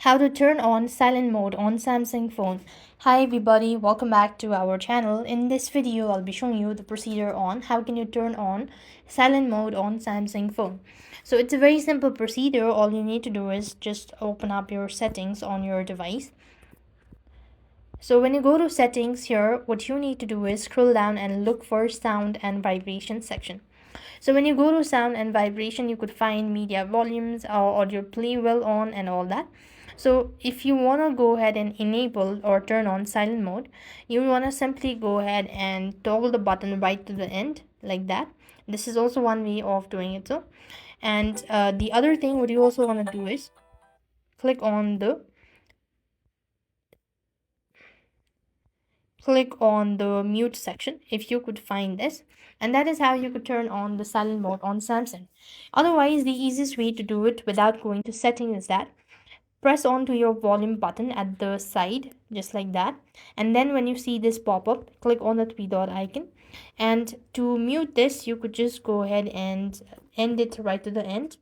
How to turn on silent mode on Samsung phone. Hi everybody, welcome back to our channel. In this video, I'll be showing you the procedure on how can you turn on silent mode on Samsung phone. So it's a very simple procedure. All you need to do is just open up your settings on your device. So when you go to settings here, what you need to do is scroll down and look for sound and vibration section. So when you go to sound and vibration, you could find media volumes or audio play well on and all that. So if you want to go ahead and enable or turn on silent mode, you want to simply go ahead and toggle the button right to the end like that. This is also one way of doing it. So, and the other thing what you also want to do is click on the mute section if you could find this, and that is how you could turn on the silent mode on Samsung. Otherwise, the easiest way to do it without going to settings is that press onto your volume button at the side just like that, and then when you see this pop up, click on the three dot icon, and to mute this you could just go ahead and end it right to the end.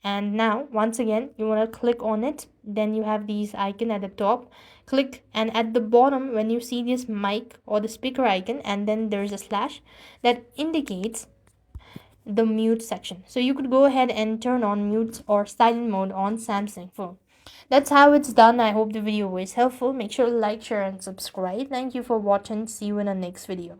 And now once again you want to click on it, then you have these icon at the top, click, and at the bottom when you see this mic or the speaker icon and then there's a slash that indicates the mute section. So you could go ahead and turn on mute or silent mode on Samsung phone. That's how it's done. I hope the video was helpful. Make sure to like, share and subscribe. Thank you for watching. See you in the next video.